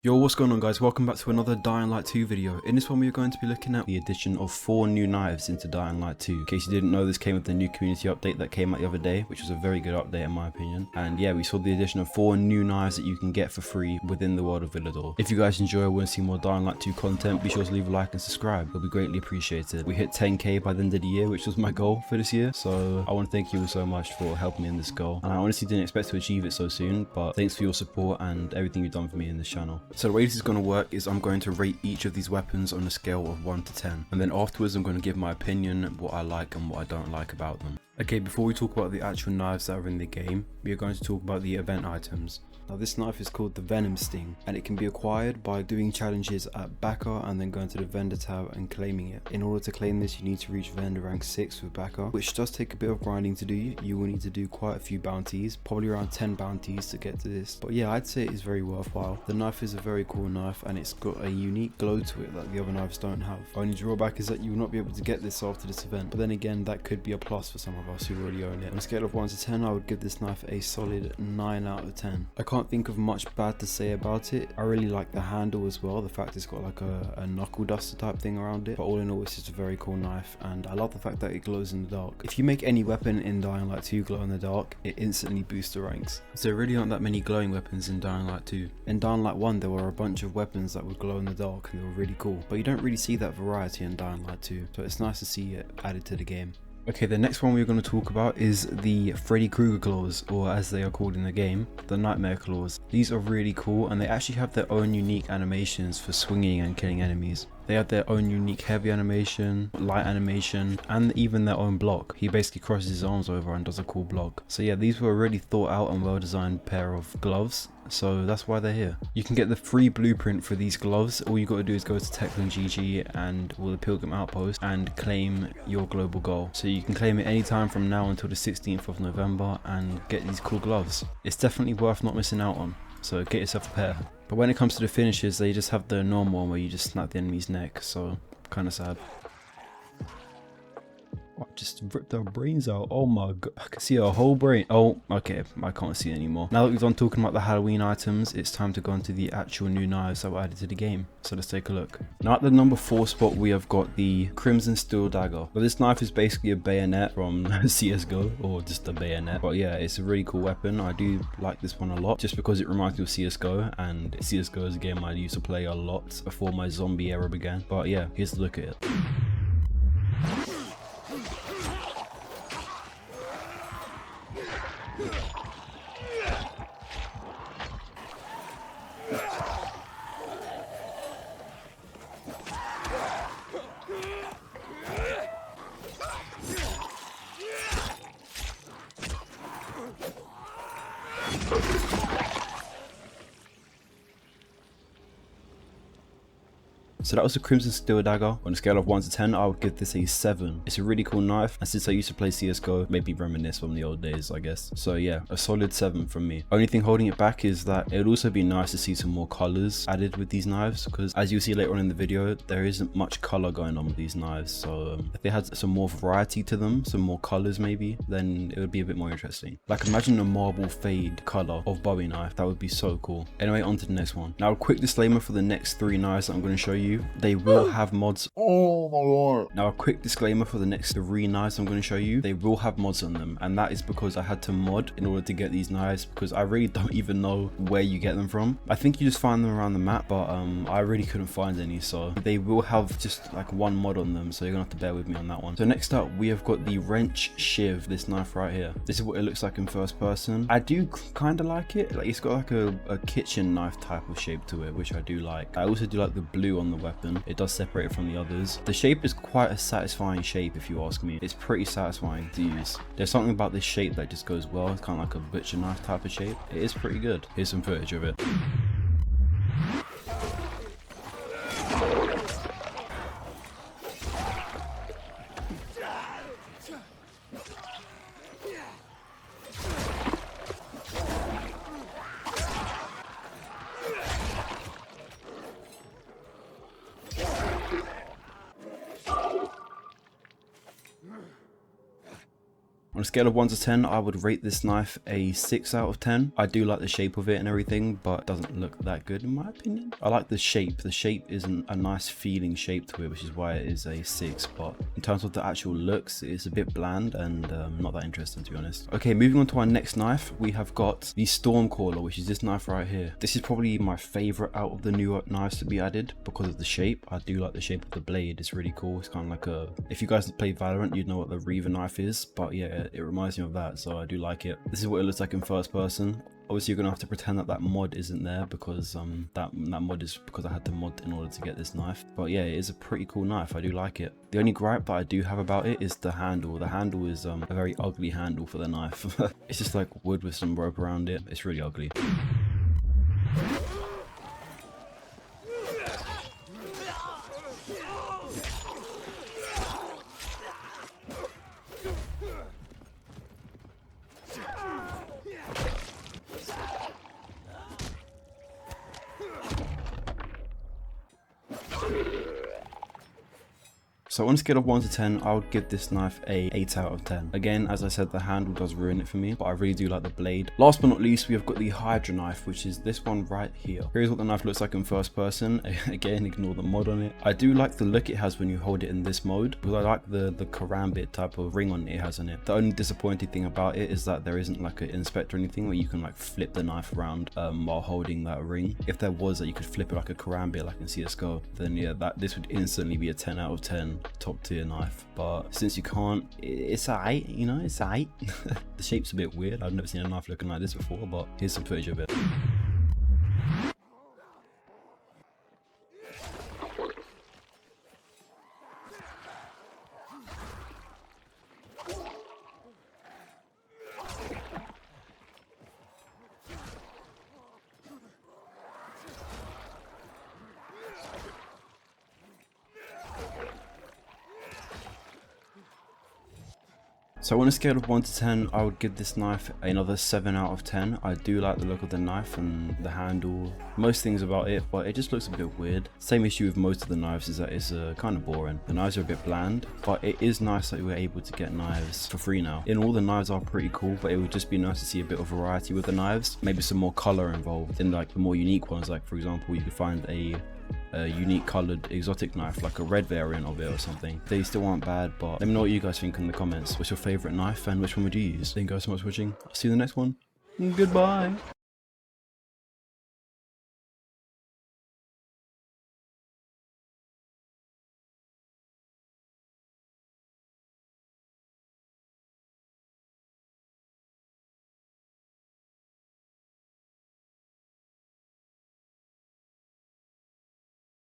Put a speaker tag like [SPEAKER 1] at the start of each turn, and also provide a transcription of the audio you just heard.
[SPEAKER 1] Yo, what's going on guys? Welcome back to another Dying Light 2 video. In this one we are going to be looking at the addition of 4 new knives into Dying Light 2. In case you didn't know, this came with the new community update that came out the other day, which was a very good update in my opinion. And yeah, we saw the addition of 4 new knives that you can get for free within the world of Villador. If you guys enjoy or want to see more Dying Light 2 content, be sure to leave a like and subscribe. It'll be greatly appreciated. We hit 10k by the end of the year, which was my goal for this year. So I want to thank you all so much for helping me in this goal. And I honestly didn't expect to achieve it so soon, but thanks for your support and everything you've done for me in this channel. So the way this is going to work is I'm going to rate each of these weapons on a scale of 1 to 10, and then afterwards I'm going to give my opinion, what I like and what I don't like about them. Okay, before we talk about the actual knives that are in the game, we are going to talk about the event items. Now this knife is called the Venom Sting, and it can be acquired by doing challenges at Backer and then going to the vendor tab and claiming it. In order to claim this, you need to reach vendor rank 6 with Backer, which does take a bit of grinding to do. You will need to do quite a few bounties, probably around 10 bounties to get to this. But yeah, I'd say it is very worthwhile. The knife is a very cool knife and it's got a unique glow to it that the other knives don't have. Only drawback is that you will not be able to get this after this event, but then again that could be a plus for some of us who already own it. On a scale of 1 to 10, I would give this knife a solid 9 out of 10. I can't think of much bad to say about it. I really like the handle as well, the fact it's got like a knuckle duster type thing around it, but all in all it's just a very cool knife, and I love the fact that it glows in the dark. If you make any weapon in Dying Light 2 glow in the dark, it instantly boosts the ranks. So there really aren't that many glowing weapons in Dying Light 2. In Dying Light 1 there were a bunch of weapons that would glow in the dark and they were really cool, but you don't really see that variety in Dying Light 2, so it's nice to see it added to the game. Okay, the next one we're going to talk about is the Freddy Krueger claws, or as they are called in the game, the Nightmare claws. These are really cool and they actually have their own unique animations for swinging and killing enemies. They have their own unique heavy animation, light animation, and even their own block. He basically crosses his arms over and does a cool block. So yeah, these were a really thought out and well designed pair of gloves, so that's why they're here. You can get the free blueprint for these gloves. All you got to do is go to Techland GG and the Pilgrim Outpost and claim your global goal. So you can claim it anytime from now until the 16th of November and get these cool gloves. It's definitely worth not missing out on, so get yourself a pair. But when it comes to the finishes, they just have the normal one where you just snap the enemy's neck, so kind of sad. I just ripped their brains out. Oh my god, I can see a whole brain. Oh, okay, I can't see anymore. Now that we've done talking about the Halloween items, it's time to go into the actual new knives that were added to the game. So let's take a look. Now at the number 4 spot, we have got the Crimson Steel dagger. But this knife is basically a bayonet from CSGO, or just a bayonet. But yeah, it's a really cool weapon. I do like this one a lot, just because it reminds me of CSGO, and CSGO is a game I used to play a lot before my zombie era began. But yeah, here's a look at it. So that was the Crimson Steel dagger. On a scale of 1 to 10, I would give this a 7. It's a really cool knife, and since I used to play CSGO, maybe reminisce from the old days, I guess. So yeah, a solid 7 from me. Only thing holding it back is that it would also be nice to see some more colors added with these knives, because as you'll see later on in the video, there isn't much color going on with these knives. So if they had some more variety to them, some more colors maybe, then it would be a bit more interesting. Like imagine a marble fade color of Bowie knife. That would be so cool. Anyway, on to the next one. Now a quick disclaimer for the next 3 knives that I'm going to show you. They will have mods. Oh my god. Now a quick disclaimer for the next 3 knives I'm going to show you. They will have mods on them, and that is because I had to mod in order to get these knives, because I really don't even know where you get them from. I think you just find them around the map, but I really couldn't find any, so they will have just like 1 mod on them, so you're gonna have to bear with me on that one. So next up we have got the wrench Shiv, this knife right here. This is what it looks like in first person. I do kind of like it. Like it's got like a kitchen knife type of shape to it, which I do like. I also do like the blue on the weapon. It does separate it from the others. The shape is quite a satisfying shape if you ask me. It's pretty satisfying to use. There's something about this shape that just goes well. It's kind of like a butcher knife type of shape. It is pretty good. Here's some footage of it. On a scale of 1 to 10, I would rate this knife a 6 out of 10. I do like the shape of it and everything, but it doesn't look that good in my opinion. I like the shape. The shape isn't a nice feeling shape to it, which is why it is a 6. But in terms of the actual looks, it's a bit bland and not that interesting, to be honest. Okay, moving on to our next knife, we have got the Stormcaller, which is this knife right here. This is probably my favorite out of the new knives to be added because of the shape. I do like the shape of the blade. It's really cool. It's kind of like a, if you guys play Valorant, you'd know what the Reaver knife is, but yeah, it reminds me of that, so I do like it. This is what it looks like in first person. Obviously, you're gonna have to pretend that that mod isn't there because that mod is because I had to mod in order to get this knife. But yeah, it is a pretty cool knife. I do like it. The only gripe that I do have about it is the handle. The handle is a very ugly handle for the knife. It's just like wood with some rope around it. It's really ugly. So on a scale of 1 to 10, I would give this knife a 8 out of 10. Again, as I said, the handle does ruin it for me, but I really do like the blade. Last but not least, we have got the Hydra Knife, which is this one right here. Here's what the knife looks like in first person. Again, ignore the mod on it. I do like the look it has when you hold it in this mode, because I like the karambit type of ring on it has on it. The only disappointing thing about it is that there isn't like an inspector or anything where you can like flip the knife around while holding that ring. If there was that you could flip it like a karambit like in CSGO, then yeah, this would instantly be a 10 out of 10 top tier knife. But since you can't, it's alright, you know, it's alright. The shape's a bit weird. I've never seen a knife looking like this before, but here's some footage of it. So on a scale of 1 to 10, I would give this knife another 7 out of 10. I do like the look of the knife and the handle, most things about it, but it just looks a bit weird. Same issue with most of the knives is that it's kind of boring. The knives are a bit bland, but it is nice that we're able to get knives for free now. In all, the knives are pretty cool, but it would just be nice to see a bit of variety with the knives. Maybe some more color involved in like the more unique ones. Like for example, you could find a unique colored exotic knife, like a red variant of it or something. They still aren't bad, but let me know what you guys think in the comments. What's your favorite knife and which one would you use? Thank you guys so much for watching. I'll see you in the next one. Goodbye.